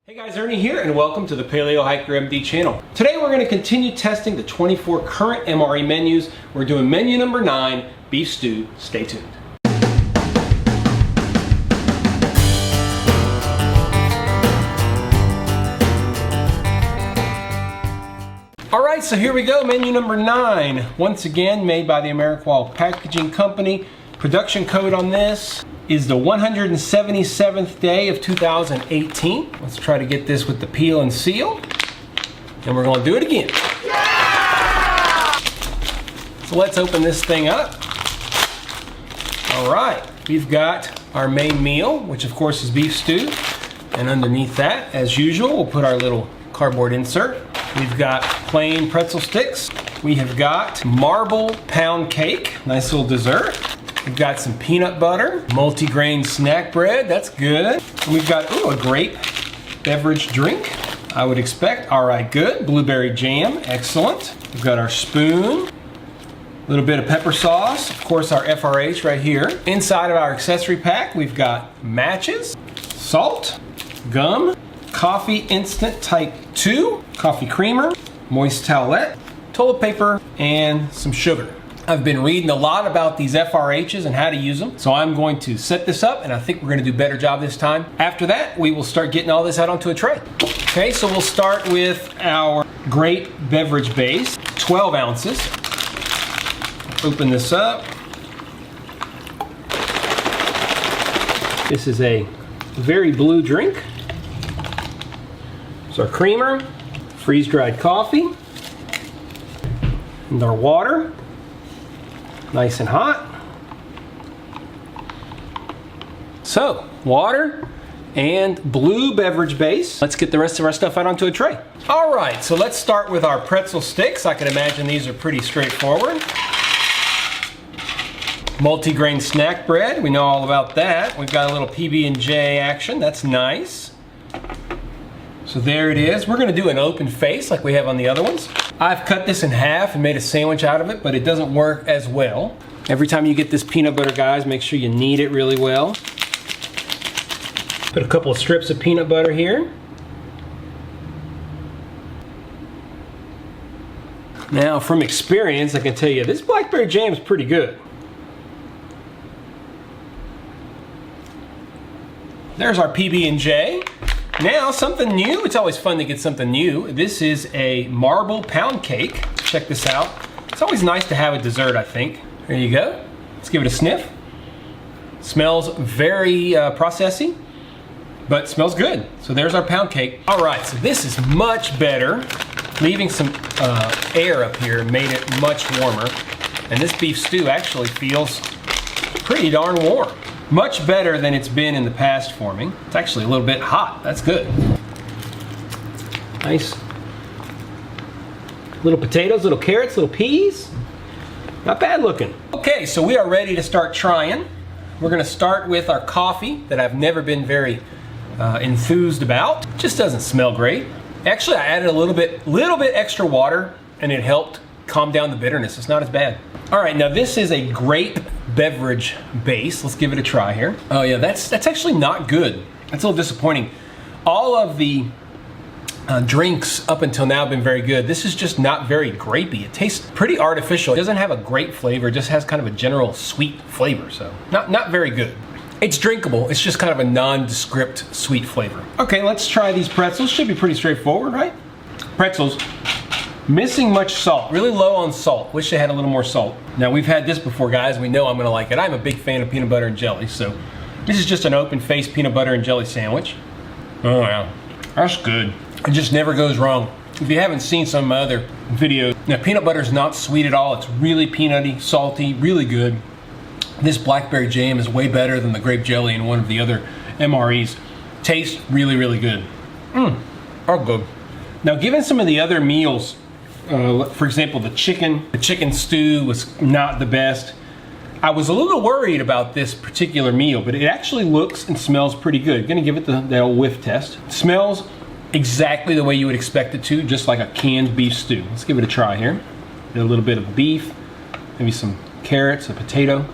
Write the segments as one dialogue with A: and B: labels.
A: Hey guys, Ernie here and welcome to the Paleo Hiker MD channel. Today we're going to continue testing the 24 current MRE menus. We're doing menu number 9, beef stew. Stay tuned. Alright, so here we go, menu number 9. Once again, made by the Ameriqual Packaging Company. Production code on this is the 177th day of 2018. Let's try to get this with the peel and seal. And we're going to do it again. Yeah! So let's open this thing up. All right, we've got our main meal, which of course is beef stew. And underneath that, as usual, we'll put our little cardboard insert. We've got plain pretzel sticks. We have got marble pound cake, nice little dessert. We've got some peanut butter, multi-grain snack bread, that's good. And we've got, a grape beverage drink, I would expect. All right, good. Blueberry jam, excellent. We've got our spoon, a little bit of pepper sauce, of course our FRH right here. Inside of our accessory pack, we've got matches, salt, gum, coffee instant type 2, coffee creamer, moist towelette, toilet paper, and some sugar. I've been reading a lot about these FRHs and how to use them, so I'm going to set this up and I think we're going to do a better job this time. After that, we will start getting all this out onto a tray. Okay, so we'll start with our grape beverage base, 12 ounces. Open this up. This is a very blue drink. It's our creamer, freeze-dried coffee, and our water. Nice and hot. So, water and blue beverage base. Let's get the rest of our stuff out onto a tray. All right, so let's start with our pretzel sticks. I can imagine these are pretty straightforward. Multi-grain snack bread, we know all about that. We've got a little PB&J action, that's nice. So there it is. We're gonna do an open face like we have on the other ones. I've cut this in half and made a sandwich out of it, but it doesn't work as well. Every time you get this peanut butter, guys, make sure you knead it really well. Put a couple of strips of peanut butter here. Now, from experience, I can tell you this blackberry jam is pretty good. There's our PB&J. Now, something new. It's always fun to get something new. This is a marble pound cake. Check this out. It's always nice to have a dessert, I think. There you go. Let's give it a sniff. Smells very processy, but smells good. So there's our pound cake. All right, so this is much better. Leaving some air up here made it much warmer. And this beef stew actually feels pretty darn warm. Much better than it's been in the past for me. It's actually a little bit hot. That's good. Nice. Little potatoes, little carrots, little peas. Not bad looking. Okay, so we are ready to start trying. We're gonna start with our coffee that I've never been very enthused about. Just doesn't smell great. Actually, I added a little bit extra water and it helped calm down the bitterness. It's not as bad. All right, now this is a grape beverage base. Let's give it a try here. Oh yeah, that's actually not good. That's a little disappointing. All of the drinks up until now have been very good. This is just not very grapey. It tastes pretty artificial. It doesn't have a grape flavor. It just has kind of a general sweet flavor. So not very good. It's drinkable. It's just kind of a nondescript sweet flavor. Okay, let's try these pretzels. Should be pretty straightforward, right? Pretzels. Missing much salt, really low on salt. Wish they had a little more salt. Now we've had this before, guys. We know I'm gonna like it. I'm a big fan of peanut butter and jelly, so this is just an open faced peanut butter and jelly sandwich. Oh yeah, that's good. It just never goes wrong. If you haven't seen some of my other videos, now peanut butter is not sweet at all. It's really peanutty, salty, really good. This blackberry jam is way better than the grape jelly in one of the other MREs. Tastes really, really good. Are good. Now given some of the other meals, for example, the chicken stew was not the best. I was a little worried about this particular meal, but it actually looks and smells pretty good. Gonna give it the old whiff test. It smells exactly the way you would expect it to, just like a canned beef stew. Let's give it a try here. A little bit of beef, maybe some carrots, a potato.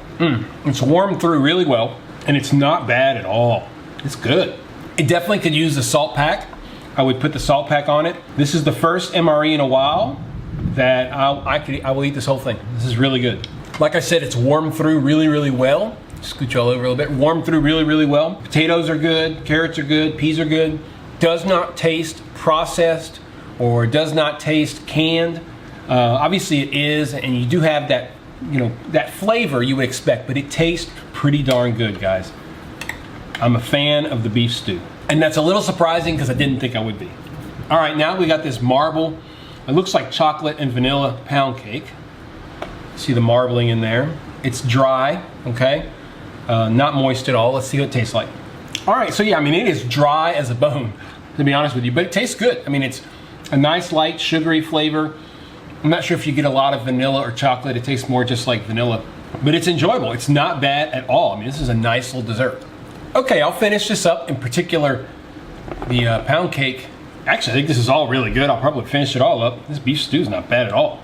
A: It's warmed through really well, and it's not bad at all. It's good. It definitely could use the salt pack. I would put the salt pack on it. This is the first MRE in a while that I will eat this whole thing. This is really good. Like I said, it's warmed through really well. Scooch all over a little bit. Warmed through really well. Potatoes are good, carrots are good, peas are good. Does not taste processed or does not taste canned. Obviously it is, and you do have that, that flavor you would expect, but it tastes pretty darn good, guys. I'm a fan of the beef stew. And that's a little surprising because I didn't think I would be. All right, now we got this marble. It looks like chocolate and vanilla pound cake. See the marbling in there. It's dry, okay? Not moist at all. Let's see what it tastes like. All right, so yeah, I mean, it is dry as a bone, to be honest with you, but it tastes good. I mean, it's a nice, light, sugary flavor. I'm not sure if you get a lot of vanilla or chocolate. It tastes more just like vanilla, but it's enjoyable. It's not bad at all. I mean, this is a nice little dessert. Okay, I'll finish this up, in particular, the pound cake. Actually, I think this is all really good. I'll probably finish it all up. This beef stew is not bad at all.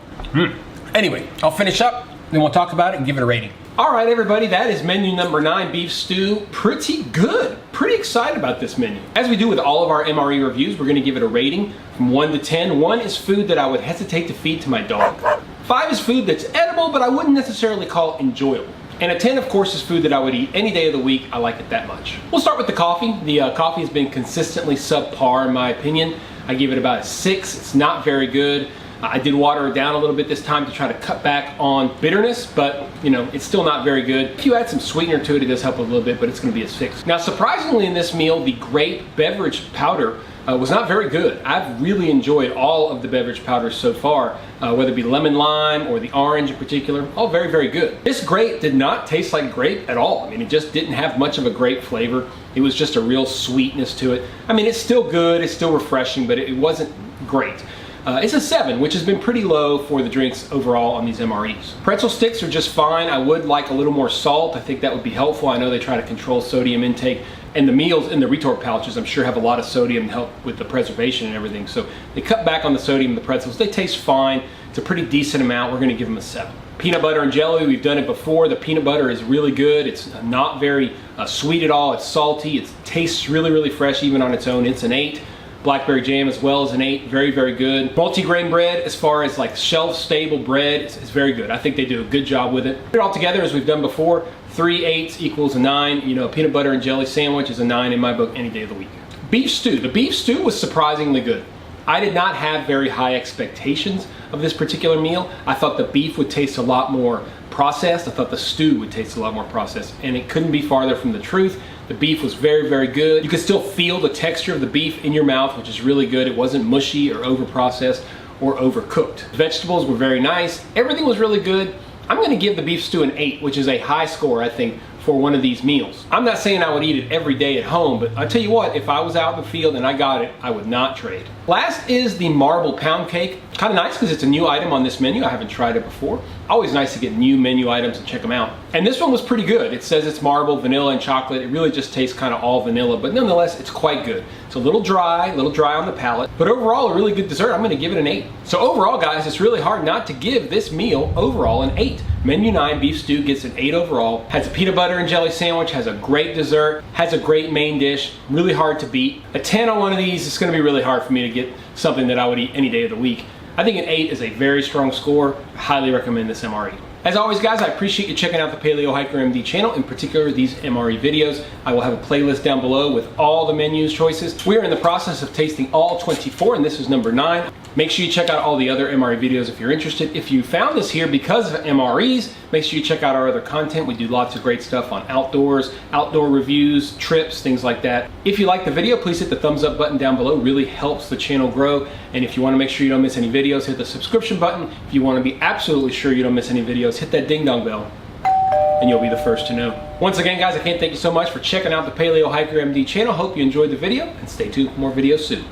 A: Anyway, I'll finish up, then we'll talk about it and give it a rating. All right, everybody, that is menu number 9, beef stew. Pretty good. Pretty excited about this menu. As we do with all of our MRE reviews, we're gonna give it a rating from 1 to 10. 1 is food that I would hesitate to feed to my dog. 5 is food that's edible, but I wouldn't necessarily call enjoyable. And a 10, of course, is food that I would eat any day of the week. I like it that much. We'll start with the coffee. The coffee has been consistently subpar in my opinion. I give it about a 6. It's not very good. I did water it down a little bit this time to try to cut back on bitterness, but it's still not very good. If you add some sweetener to it, it does help a little bit, but it's gonna be a 6. Now, surprisingly in this meal, the grape beverage powder was not very good. I've really enjoyed all of the beverage powders so far, whether it be lemon lime or the orange in particular, all very good. This grape did not taste like grape at all. I mean, it just didn't have much of a grape flavor. It was just a real sweetness to it. I mean, it's still good, it's still refreshing, but it wasn't great. It's a 7, which has been pretty low for the drinks overall on these MREs. Pretzel sticks are just fine. I would like a little more salt. I think that would be helpful. I know they try to control sodium intake, and the meals in the retort pouches I'm sure have a lot of sodium to help with the preservation and everything. So they cut back on the sodium in the pretzels. They taste fine. It's a pretty decent amount. We're gonna give them a 7. Peanut butter and jelly, we've done it before. The peanut butter is really good. It's not very sweet at all. It's salty. It tastes really fresh even on its own. It's an 8. Blackberry jam as well as an 8, very good. Multi-grain bread, as far as like shelf-stable bread, is very good. I think they do a good job with it. Put it all together as we've done before, 3 8s equals a 9. A peanut butter and jelly sandwich is a 9 in my book any day of the week. Beef stew. The beef stew was surprisingly good. I did not have very high expectations of this particular meal. I thought the beef would taste a lot more processed. I thought the stew would taste a lot more processed, and it couldn't be farther from the truth. The beef was very good. You could still feel the texture of the beef in your mouth, which is really good. It wasn't mushy or over-processed or overcooked. Vegetables were very nice. Everything was really good. I'm gonna give the beef stew an 8, which is a high score, I think, for one of these meals. I'm not saying I would eat it every day at home, but I tell you what, if I was out in the field and I got it, I would not trade. Last is the marble pound cake. Kind of nice because it's a new item on this menu. I haven't tried it before. Always nice to get new menu items and check them out. And this one was pretty good. It says it's marble, vanilla, and chocolate. It really just tastes kind of all vanilla, but nonetheless, it's quite good. It's a little dry on the palate, but overall, a really good dessert. I'm gonna give it an 8. So overall, guys, it's really hard not to give this meal overall an 8. Menu 9 beef stew gets an 8 overall. Has a peanut butter and jelly sandwich, has a great dessert, has a great main dish, really hard to beat. A 10 on one of these, it's gonna be really hard for me to get something that I would eat any day of the week. I think an 8 is a very strong score. I highly recommend this MRE. As always, guys, I appreciate you checking out the Paleo Hiker MD channel, in particular these MRE videos. I will have a playlist down below with all the menus choices. We are in the process of tasting all 24, and this is number 9. Make sure you check out all the other MRE videos if you're interested. If you found this here because of MREs, make sure you check out our other content. We do lots of great stuff on outdoors, outdoor reviews, trips, things like that. If you like the video, please hit the thumbs up button down below. It really helps the channel grow. And if you want to make sure you don't miss any videos, hit the subscription button. If you want to be absolutely sure you don't miss any videos, hit that ding dong bell and you'll be the first to know. Once again, guys, I can't thank you so much for checking out the Paleo Hiker MD channel. Hope you enjoyed the video, and stay tuned for more videos soon.